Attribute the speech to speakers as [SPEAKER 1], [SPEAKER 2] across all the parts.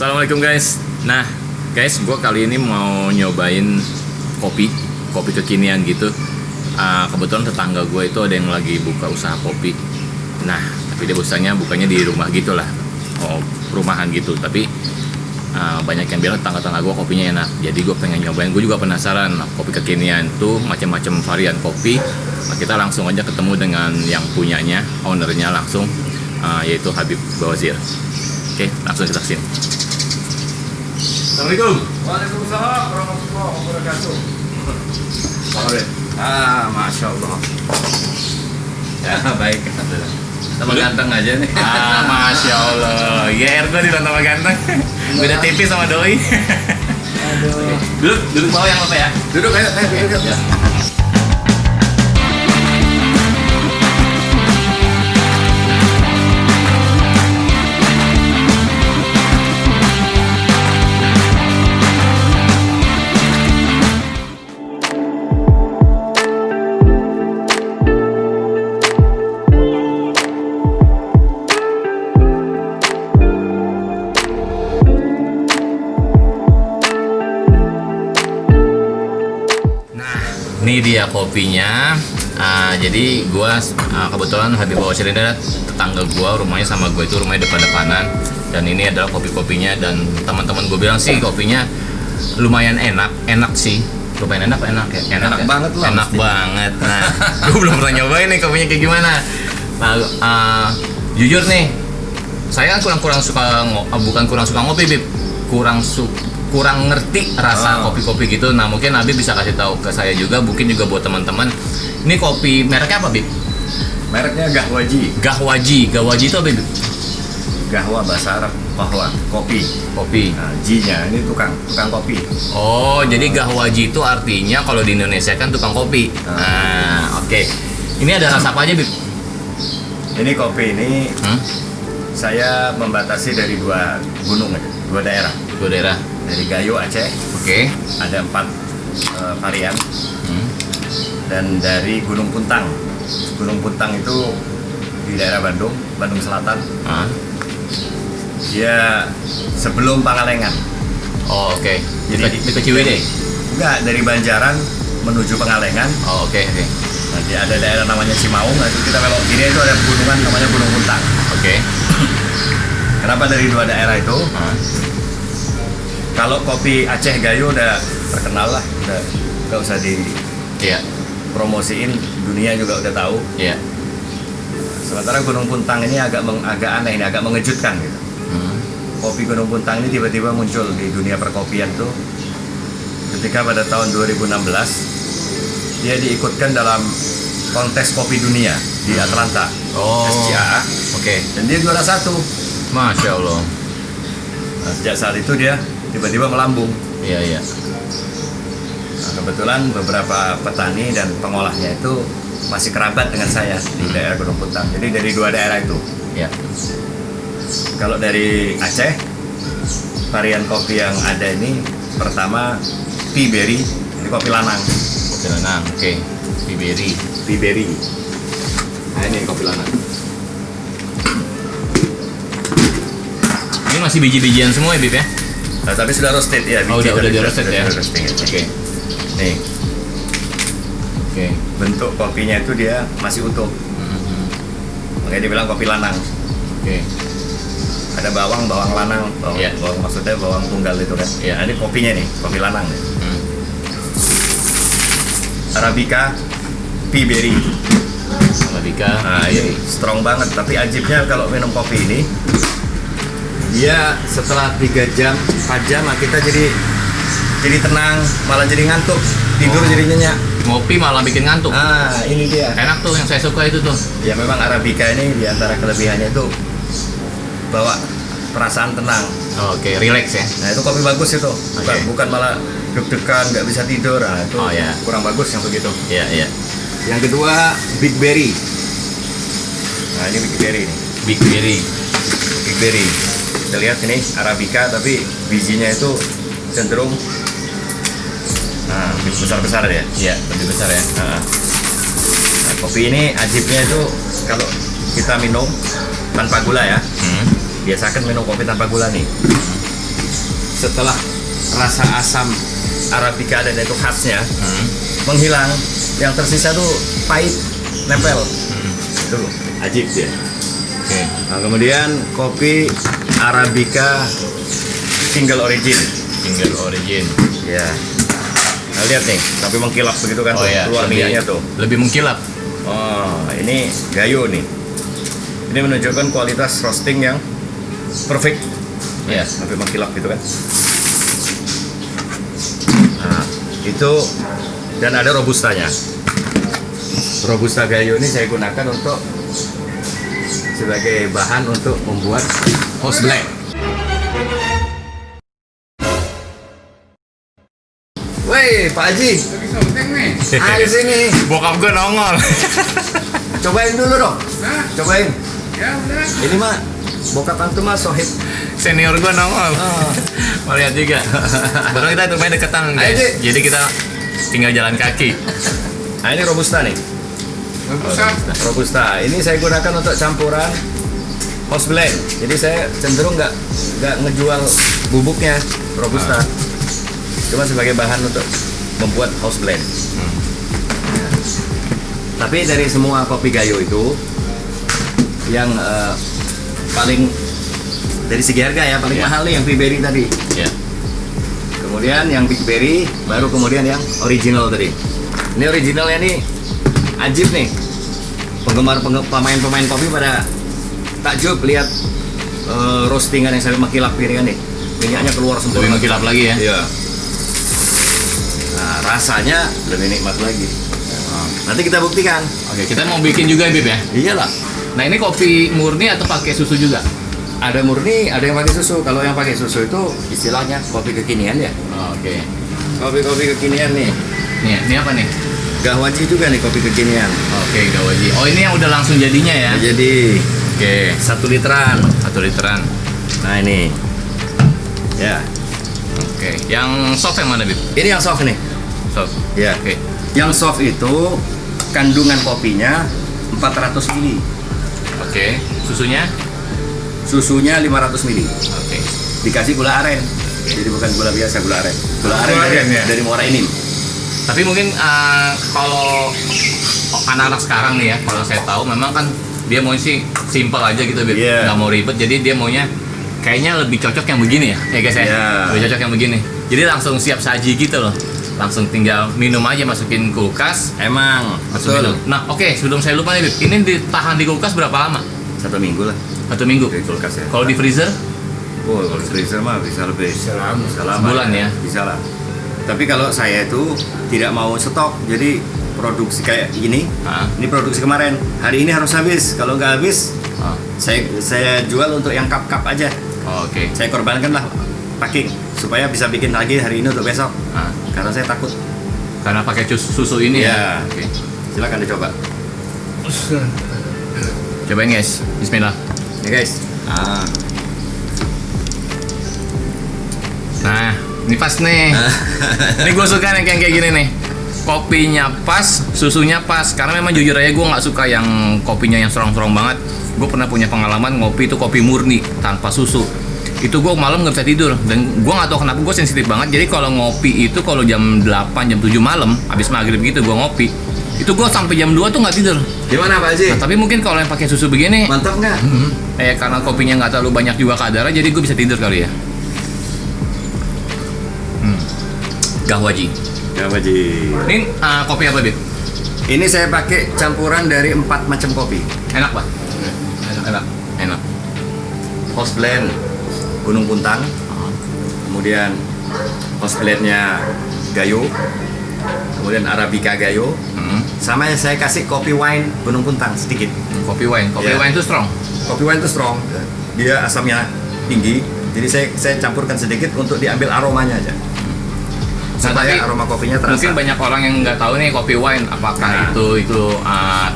[SPEAKER 1] Assalamualaikum guys. Nah guys, gue kali ini mau nyobain kopi kekinian gitu. Kebetulan tetangga gue itu ada yang lagi buka usaha kopi. Nah tapi dia bukanya di rumah gitulah, rumahan gitu. Tapi banyak yang bilang tetangga gue kopinya enak. Jadi gue pengen nyobain. Gue juga penasaran kopi kekinian tuh macam-macam varian kopi. Nah, kita langsung aja ketemu dengan yang punyanya, ownernya langsung, yaitu Habib Bawazir. Oke, langsung kita kesini. Assalamualaikum.
[SPEAKER 2] Waalaikumsalam warahmatullahi wabarakatuh.
[SPEAKER 1] Masya Allah.
[SPEAKER 2] Ya baik, alhamdulillah. Tambah ganteng aja nih.
[SPEAKER 1] Masya Allah. Ya gue dibilang tambah ganteng. Beda tipis sama doi.
[SPEAKER 2] Aduh.
[SPEAKER 1] Duduk bawah yang apa ya?
[SPEAKER 2] Duduk ayo, duduk.
[SPEAKER 1] Ya. Ini dia kopinya. Jadi gua kebetulan Habib Bawazir ini adalah tetangga gua, rumahnya sama gua itu rumahnya depan-depanan. Dan ini adalah kopinya dan teman-teman gue bilang sih kopinya lumayan enak sih. Lumayan enak ya.
[SPEAKER 2] Enak banget lah.
[SPEAKER 1] Enak banget. Nah, gue belum pernah nyobain nih kopinya kayak gimana. Nah, jujur nih, saya kurang suka bukan kurang suka ngopi, Bib. Kurang ngerti rasa kopi-kopi gitu. Nah mungkin Habib bisa kasih tahu ke saya juga, mungkin juga buat teman-teman. Ini kopi mereknya apa, Bib?
[SPEAKER 2] Mereknya Gahwaji.
[SPEAKER 1] Gahwaji itu apa, Bib?
[SPEAKER 2] Gahwa bahasa Arab, bahwa kopi. Nah, G-nya ini tukang kopi.
[SPEAKER 1] Oh, jadi Gahwaji itu artinya kalau di Indonesia kan tukang kopi. Nah, oke. Ini ada rasa apa aja, Bib?
[SPEAKER 2] Ini kopi ini saya membatasi dari dua gunung aja, dua daerah.
[SPEAKER 1] Dua daerah.
[SPEAKER 2] Dari Gayo Aceh.
[SPEAKER 1] Oke.
[SPEAKER 2] Ada 4 varian. Dan dari Gunung Puntang. Gunung Puntang itu di daerah Bandung Selatan. Dia sebelum Pangalengan.
[SPEAKER 1] Oh, oke.
[SPEAKER 2] Jadi
[SPEAKER 1] Di Ciwidey?
[SPEAKER 2] Enggak, dari Banjaran menuju Pangalengan.
[SPEAKER 1] Oh, oke.
[SPEAKER 2] Nanti ada daerah namanya Cimaung. Nanti kita kalau kiri itu ada pegunungan namanya Gunung Puntang.
[SPEAKER 1] Oke.
[SPEAKER 2] Kenapa dari dua daerah itu? Kalau kopi Aceh Gayo udah terkenal lah, udah nggak usah dipromosiin, dunia juga udah tahu.
[SPEAKER 1] Iya.
[SPEAKER 2] Sementara Gunung Puntang ini agak aneh, ini agak mengejutkan gitu. Kopi Gunung Puntang ini tiba-tiba muncul di dunia perkopian tuh ketika pada tahun 2016 dia diikutkan dalam kontes kopi dunia di Atlanta, SCAA.
[SPEAKER 1] Oke.
[SPEAKER 2] Dan dia juara 1.
[SPEAKER 1] Masya Allah.
[SPEAKER 2] Nah, sejak saat itu dia tiba-tiba melambung.
[SPEAKER 1] Iya.
[SPEAKER 2] Nah, kebetulan beberapa petani dan pengolahnya itu masih kerabat dengan saya di daerah Gunung Puntang. Jadi dari dua daerah itu.
[SPEAKER 1] Iya.
[SPEAKER 2] Kalau dari Aceh, varian kopi yang ada ini pertama Piberry, ini kopi lanang.
[SPEAKER 1] Kopi lanang, oke.
[SPEAKER 2] Piberry. Nah ini kopi lanang.
[SPEAKER 1] Ini masih biji-bijian semua ya, Bib ya?
[SPEAKER 2] Nah, tapi sudah roasted ya.
[SPEAKER 1] Oh, udah di roasted ya.
[SPEAKER 2] Oke. Nih.
[SPEAKER 1] Oke.
[SPEAKER 2] Bentuk kopinya itu dia masih utuh. Makanya dibilang kopi lanang.
[SPEAKER 1] Oke.
[SPEAKER 2] Ada bawang lanang, bawang maksudnya bawang tunggal itu kan.
[SPEAKER 1] Iya.
[SPEAKER 2] Nah, ini kopinya nih, kopi lanang nih. Arabica Piberry.
[SPEAKER 1] Arabica.
[SPEAKER 2] Nah, ini strong banget, tapi ajibnya kalau minum kopi ini dia setelah 3 jam, 4 jam kita jadi tenang, malah jadi ngantuk, tidur jadi nyenyak.
[SPEAKER 1] Ngopi malah bikin ngantuk.
[SPEAKER 2] Ini dia.
[SPEAKER 1] Enak tuh yang saya suka itu tuh.
[SPEAKER 2] Ya memang Arabica ini diantara kelebihannya itu bawa perasaan tenang.
[SPEAKER 1] Oh, oke, relax ya.
[SPEAKER 2] Nah itu kopi bagus itu, bukan malah deg-degan, nggak bisa tidur. Nah itu kurang bagus yang begitu.
[SPEAKER 1] Iya.
[SPEAKER 2] Yang kedua Big Berry. Nah ini Big Berry nih.
[SPEAKER 1] Big Berry.
[SPEAKER 2] Kita lihat ini Arabica tapi bijinya itu cenderung besar-besar ya.
[SPEAKER 1] Iya, lebih besar ya.
[SPEAKER 2] Nah, kopi ini ajibnya itu kalau kita minum tanpa gula ya. Biasakan minum kopi tanpa gula nih. setelah rasa asam Arabica dan itu khasnya menghilang, yang tersisa tuh pahit nempel. Itu ajib dia.
[SPEAKER 1] Oke.
[SPEAKER 2] Nah, kemudian kopi Arabica single origin.
[SPEAKER 1] Single origin.
[SPEAKER 2] Ya. Nah, lihat nih, tapi mengkilap begitu kan,
[SPEAKER 1] Oh
[SPEAKER 2] tuh,
[SPEAKER 1] ya,
[SPEAKER 2] keluar minyaknya tuh.
[SPEAKER 1] lebih mengkilap.
[SPEAKER 2] Oh, ini Gayo nih. Ini menunjukkan kualitas roasting yang perfect.
[SPEAKER 1] Ya.
[SPEAKER 2] Sampai mengkilap gitu kan. Nah, itu dan ada robustanya. Robusta Gayo ini saya gunakan untuk sebagai bahan untuk membuat
[SPEAKER 1] House Black.
[SPEAKER 2] Woi, Pak Haji, ayo sini.
[SPEAKER 1] Bokap gue nongol.
[SPEAKER 2] Cobain dulu dong.
[SPEAKER 3] Hah?
[SPEAKER 2] Cobain.
[SPEAKER 3] Ya udah.
[SPEAKER 2] Ini mah bokap antum mah sohib.
[SPEAKER 1] Senior gue nongol.
[SPEAKER 2] Oh.
[SPEAKER 1] Mau lihat juga. Baru kita rumahnya deketan guys.
[SPEAKER 2] Ayo, Dik.
[SPEAKER 1] Jadi kita tinggal jalan kaki.
[SPEAKER 2] Nah, ini robusta nih. Robusta. Ini saya gunakan untuk campuran house blend. Jadi saya cenderung nggak ngejual bubuknya robusta. Cuma sebagai bahan untuk membuat house blend. Tapi dari semua kopi Gayo itu yang paling dari segi harga ya paling
[SPEAKER 1] Ya.
[SPEAKER 2] mahal nih yang Piberry tadi.
[SPEAKER 1] Ya.
[SPEAKER 2] Kemudian yang Big Berry, baru kemudian yang original tadi. Ini originalnya nih ajib nih. Pemain-pemain kopi pada takjub lihat roastingan yang sampai mengkilap gini kan nih. Minyaknya keluar
[SPEAKER 1] Lebih
[SPEAKER 2] sempurna.
[SPEAKER 1] mengkilap lagi ya.
[SPEAKER 2] Iya. Nah, rasanya lebih nikmat lagi. Nanti kita buktikan.
[SPEAKER 1] Oke, kita mau bikin juga Bib ya.
[SPEAKER 2] Iyalah.
[SPEAKER 1] Nah ini kopi murni atau pakai susu juga?
[SPEAKER 2] Ada murni, ada yang pakai susu. Kalau yang pakai susu itu istilahnya kopi kekinian ya.
[SPEAKER 1] Oke.
[SPEAKER 2] Kopi-kopi kekinian nih.
[SPEAKER 1] Nih, ini apa nih?
[SPEAKER 2] Gahwaji juga nih kopi kekinian.
[SPEAKER 1] Oke, gawaji. Oh ini yang udah langsung jadinya ya?
[SPEAKER 2] Nah, jadi
[SPEAKER 1] Oke.
[SPEAKER 2] 1 literan.
[SPEAKER 1] 1 literan.
[SPEAKER 2] Nah ini. Ya.
[SPEAKER 1] Oke. Yang soft yang mana Bib?
[SPEAKER 2] Ini yang soft nih.
[SPEAKER 1] Soft.
[SPEAKER 2] Ya.
[SPEAKER 1] Oke.
[SPEAKER 2] Yang soft itu kandungan kopinya 400 mili.
[SPEAKER 1] Oke. Susunya?
[SPEAKER 2] Susunya 500 mili.
[SPEAKER 1] Oke.
[SPEAKER 2] Dikasih gula aren. Jadi bukan gula biasa, gula aren. Gula aren
[SPEAKER 1] Gula
[SPEAKER 2] dari,
[SPEAKER 1] aren ya?
[SPEAKER 2] dari Muara Enim.
[SPEAKER 1] Tapi mungkin kalau anak-anak sekarang nih ya, kalau saya tahu memang kan dia mau sih simple aja gitu, Bib.
[SPEAKER 2] Iya.
[SPEAKER 1] Nggak mau ribet. Jadi dia maunya kayaknya lebih cocok yang begini ya guys ya.
[SPEAKER 2] Iya.
[SPEAKER 1] Lebih cocok yang begini. Jadi langsung siap saji gitu loh. Langsung tinggal minum aja, masukin kulkas,
[SPEAKER 2] Emang,
[SPEAKER 1] langsung minum. Nah, oke, sebelum saya lupa nih, Bib. Ini ditahan di kulkas berapa lama?
[SPEAKER 2] 1 minggu lah
[SPEAKER 1] 1 minggu.
[SPEAKER 2] di kulkas ya.
[SPEAKER 1] Kalau di freezer?
[SPEAKER 2] Oh, kalau freezer mah bisa lebih. Bisa lama.
[SPEAKER 1] Sebulan ya?
[SPEAKER 2] Bisa lah. Tapi kalau saya itu tidak mau stok, jadi produksi kayak ini.
[SPEAKER 1] Ah.
[SPEAKER 2] Ini produksi kemarin. Hari ini harus habis. Kalau nggak habis,
[SPEAKER 1] Oh,
[SPEAKER 2] saya jual untuk yang cup-cup aja.
[SPEAKER 1] oke.
[SPEAKER 2] Saya korbankan lah packing supaya bisa bikin lagi hari ini untuk besok.
[SPEAKER 1] Ah,
[SPEAKER 2] Karena saya takut.
[SPEAKER 1] karena pakai susu ini ya.
[SPEAKER 2] Ya.
[SPEAKER 1] Oke.
[SPEAKER 2] Silakan dicoba.
[SPEAKER 1] Cobain guys. Bismillah.
[SPEAKER 2] Ya guys.
[SPEAKER 1] Nah, ini pas nih. Ini gue suka nih kayak gini nih. Kopinya pas, susunya pas. Karena memang jujur aja gue nggak suka yang kopinya yang strong-strong banget. Gue pernah punya pengalaman ngopi itu kopi murni tanpa susu. Itu gue malam nggak bisa tidur. Dan gue nggak tahu kenapa gue sensitif banget. Jadi kalau ngopi itu kalau jam 8, jam 7 malam, habis maghrib gitu gue ngopi. Itu gue sampai jam 2 tuh nggak tidur.
[SPEAKER 2] Gimana Pak Haji?
[SPEAKER 1] Nah, tapi mungkin kalau yang pakai susu begini,
[SPEAKER 2] Mantap nggak?
[SPEAKER 1] karena kopinya nggak terlalu banyak juga kadarnya, jadi gue bisa tidur kali ya. Gahwaji.
[SPEAKER 2] Ya Pak Haji.
[SPEAKER 1] Ini kopi apa, Bib?
[SPEAKER 2] Ini saya pakai campuran dari 4 macam kopi.
[SPEAKER 1] Enak, Pak? Enak.
[SPEAKER 2] House blend Gunung Puntang, kemudian house blendnya Gayo, kemudian Arabica Gayo, sama saya kasih kopi wine Gunung Puntang sedikit.
[SPEAKER 1] Kopi wine. Kopi
[SPEAKER 2] Ya.
[SPEAKER 1] wine itu strong.
[SPEAKER 2] Kopi wine itu strong, dia asamnya tinggi, jadi saya campurkan sedikit untuk diambil aromanya aja. Supaya
[SPEAKER 1] tapi
[SPEAKER 2] aroma kopinya terasa.
[SPEAKER 1] Mungkin banyak orang yang nggak tahu nih kopi wine apakah
[SPEAKER 2] Nah.
[SPEAKER 1] itu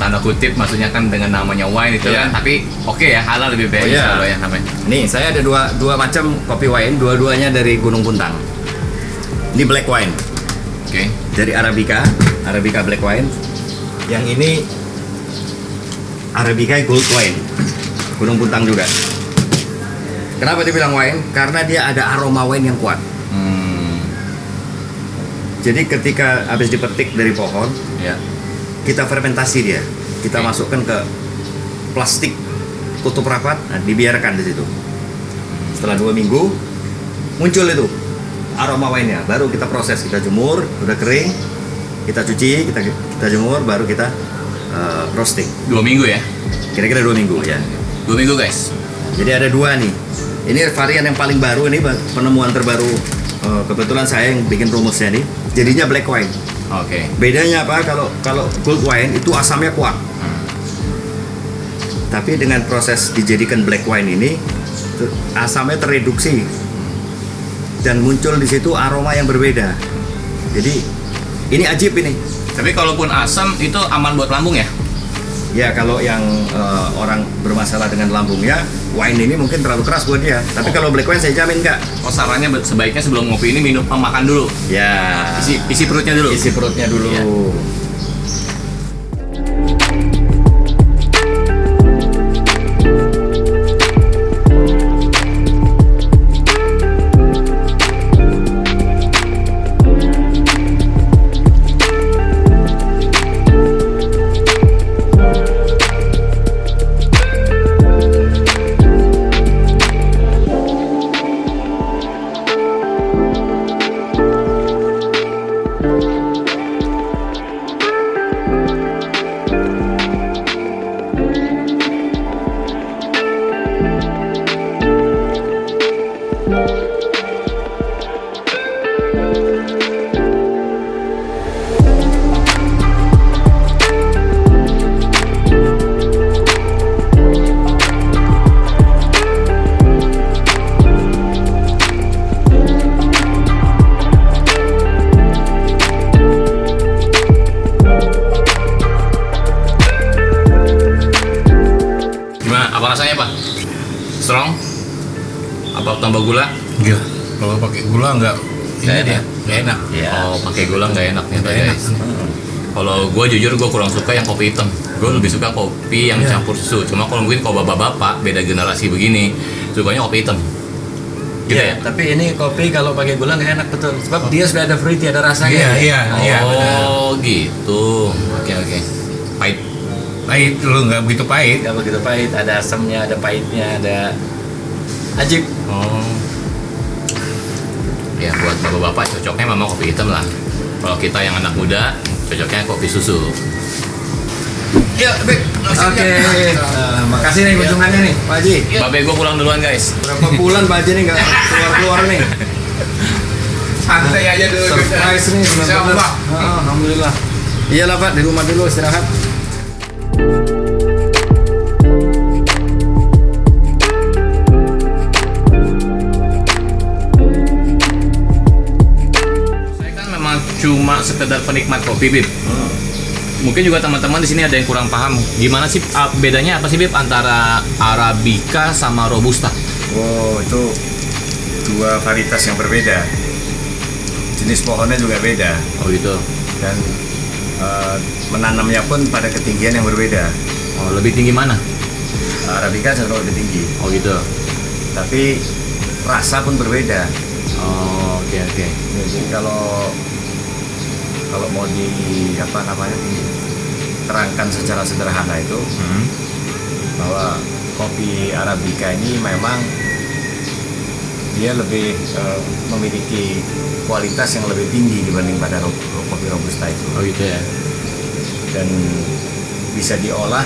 [SPEAKER 1] tanda kutip maksudnya kan dengan namanya wine itu
[SPEAKER 2] Iya.
[SPEAKER 1] kan, tapi oke ya, halal lebih baik
[SPEAKER 2] Oh, iya.
[SPEAKER 1] kalau ya namanya.
[SPEAKER 2] Nih, saya ada dua macam kopi wine, dua-duanya dari Gunung Puntang. Ini black wine
[SPEAKER 1] Oke.
[SPEAKER 2] dari Arabica black wine. Yang ini Arabica gold wine, Gunung Puntang juga. Kenapa dibilang wine? Karena dia ada aroma wine yang kuat. Jadi ketika habis dipetik dari pohon,
[SPEAKER 1] Ya.
[SPEAKER 2] kita fermentasi dia. Kita
[SPEAKER 1] Oke.
[SPEAKER 2] masukkan ke plastik tutup rapat, nah, dibiarkan di situ. Setelah 2 minggu muncul itu aroma wine-nya. Baru kita proses, kita jemur, udah kering, kita cuci, kita jemur, baru kita roasting.
[SPEAKER 1] 2 minggu ya.
[SPEAKER 2] Kira-kira 2 minggu ya.
[SPEAKER 1] 2 minggu guys.
[SPEAKER 2] Jadi ada 2 nih. Ini varian yang paling baru, ini penemuan terbaru. Kebetulan saya yang bikin rumusnya nih. Jadinya black wine.
[SPEAKER 1] Oke.
[SPEAKER 2] Bedanya apa? Kalau gold wine itu asamnya kuat. Tapi dengan proses dijadikan black wine ini asamnya tereduksi dan muncul di situ aroma yang berbeda. Jadi ini ajib ini.
[SPEAKER 1] Tapi kalaupun asam itu aman buat lambung ya?
[SPEAKER 2] Ya kalau yang orang bermasalah dengan lambungnya, wine ini mungkin terlalu keras buat dia. Tapi kalau black wine saya jamin enggak.
[SPEAKER 1] Oh, sarannya sebaiknya sebelum ngopi ini minum makan dulu.
[SPEAKER 2] Ya.
[SPEAKER 1] Isi perutnya dulu.
[SPEAKER 2] Isi perutnya dulu.
[SPEAKER 1] Iya. Gimana? Apa rasanya, Pak? Strong? Apa tambah gula?
[SPEAKER 3] Gila, kalau pakai gula nggak
[SPEAKER 1] Nggak
[SPEAKER 3] ini dia,
[SPEAKER 1] enak.
[SPEAKER 3] nggak enak.
[SPEAKER 2] Ya.
[SPEAKER 1] Oh, pakai gula nggak enak ternyata
[SPEAKER 3] Nggak enak.
[SPEAKER 1] guys. Kalau gue jujur gue kurang suka yang kopi hitam. Gue lebih suka kopi yang
[SPEAKER 3] Iya.
[SPEAKER 1] campur susu. Cuma kalau mungkin kalau bapak-bapak beda generasi begini, sukanya kopi hitam. Gitu ya?
[SPEAKER 2] Tapi ini kopi kalau pakai gula nggak enak betul. Sebab dia sudah ada fruity, ada rasanya.
[SPEAKER 3] Iya, iya, benar.
[SPEAKER 1] Oh gitu. Oke. Pahit.
[SPEAKER 3] Pahit, lu nggak begitu pahit.
[SPEAKER 2] Nggak begitu pahit, ada asamnya, ada pahitnya, ada ajib.
[SPEAKER 1] Oh. Ya buat bapak-bapak cocoknya memang kopi hitam lah. Kalau kita yang anak muda cocoknya kopi susu.
[SPEAKER 3] Ya, Bek.
[SPEAKER 2] Oke, makasih nih kunjungannya nih, Pak Haji.
[SPEAKER 1] Babe gue pulang duluan guys.
[SPEAKER 2] Berapa bulan Pak Haji nih nggak keluar-keluar nih?
[SPEAKER 3] Santai aja dulu.
[SPEAKER 2] Surprise nih, benar-benar. Alhamdulillah. Iyalah Pak, di rumah dulu istirahat.
[SPEAKER 1] Saya kan memang cuma sekedar penikmat kopi, Bib. Mungkin juga teman-teman di sini ada yang kurang paham. Gimana sih bedanya apa sih, Bib, antara Arabica sama Robusta?
[SPEAKER 2] Oh, itu 2 varietas yang berbeda. Jenis pohonnya juga beda
[SPEAKER 1] Oh gitu.
[SPEAKER 2] dan menanamnya pun pada ketinggian yang berbeda.
[SPEAKER 1] Oh, lebih tinggi mana?
[SPEAKER 2] Arabica cenderung lebih tinggi,
[SPEAKER 1] Oh gitu.
[SPEAKER 2] tapi rasa pun berbeda.
[SPEAKER 1] Oh, oke.
[SPEAKER 2] Jadi kalau mau diterangkan secara sederhana itu bahwa kopi Arabica ini memang dia lebih memiliki kualitas yang lebih tinggi dibanding pada kopi Robusta itu,
[SPEAKER 1] Oh gitu ya.
[SPEAKER 2] dan bisa diolah,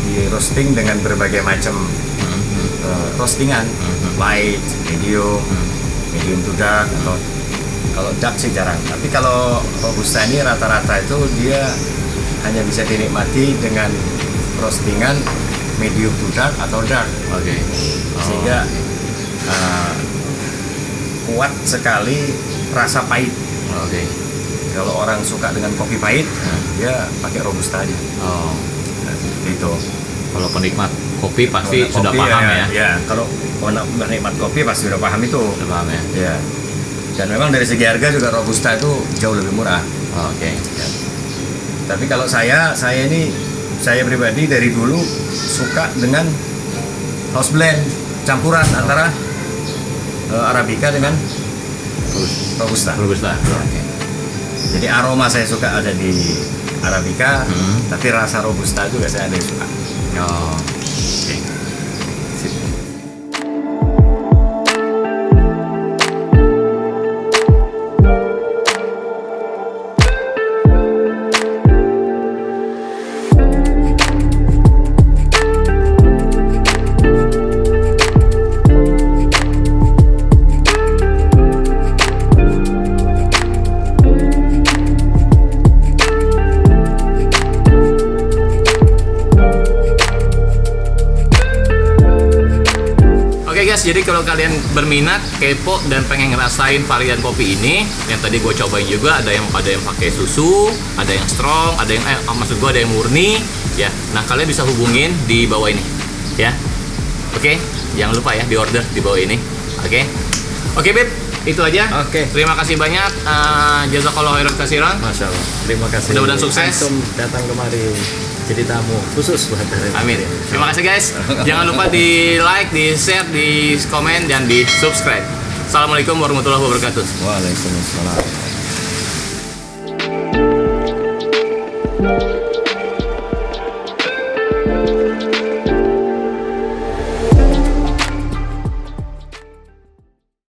[SPEAKER 2] di roasting dengan berbagai macam roastingan, light, medium to dark, atau kalau dark sih jarang. Tapi kalau Robusta ini rata-rata itu dia hanya bisa dinikmati dengan roastingan medium to dark atau dark,
[SPEAKER 1] Oke.
[SPEAKER 2] sehingga kuat sekali rasa pahit.
[SPEAKER 1] Oke.
[SPEAKER 2] Kalau orang suka dengan kopi pahit, dia pakai Robusta aja.
[SPEAKER 1] Oh,
[SPEAKER 2] Nah, itu.
[SPEAKER 1] kalau penikmat kopi pasti
[SPEAKER 2] Kalau
[SPEAKER 1] sudah
[SPEAKER 2] kopi
[SPEAKER 1] paham ya.
[SPEAKER 2] Ya, kalau penikmat kopi pasti sudah paham itu.
[SPEAKER 1] Sudah paham ya.
[SPEAKER 2] Ya. Dan memang dari segi harga juga Robusta itu jauh lebih murah.
[SPEAKER 1] Oh, oke.
[SPEAKER 2] Ya. Tapi kalau saya pribadi dari dulu suka dengan house blend. campuran antara Arabica dengan Robusta.
[SPEAKER 1] Robusta.
[SPEAKER 2] Jadi aroma saya suka ada di Arabica, tapi rasa Robusta juga saya ada yang suka.
[SPEAKER 1] Oh, oke. Sip. Oke guys, jadi kalau kalian berminat, kepo dan pengen ngerasain varian kopi ini, yang tadi gue cobain juga ada yang pakai susu, ada yang strong, ada yang maksud gue ada yang murni, ya. Nah kalian bisa hubungin di bawah ini, ya. Oke, jangan lupa ya di order di bawah ini. Oke Beb, itu aja.
[SPEAKER 2] Oke.
[SPEAKER 1] Terima kasih banyak. Jazakallah khairan katsiran.
[SPEAKER 2] Masya Allah. Terima kasih.
[SPEAKER 1] Mudah-mudahan sukses.
[SPEAKER 2] Antum datang kemari jadi tamu khusus buat hari ini.
[SPEAKER 1] Amin. Terima kasih guys. Jangan lupa di like, di share, di komen, dan di subscribe. Assalamualaikum warahmatullahi wabarakatuh.
[SPEAKER 2] Waalaikumsalam.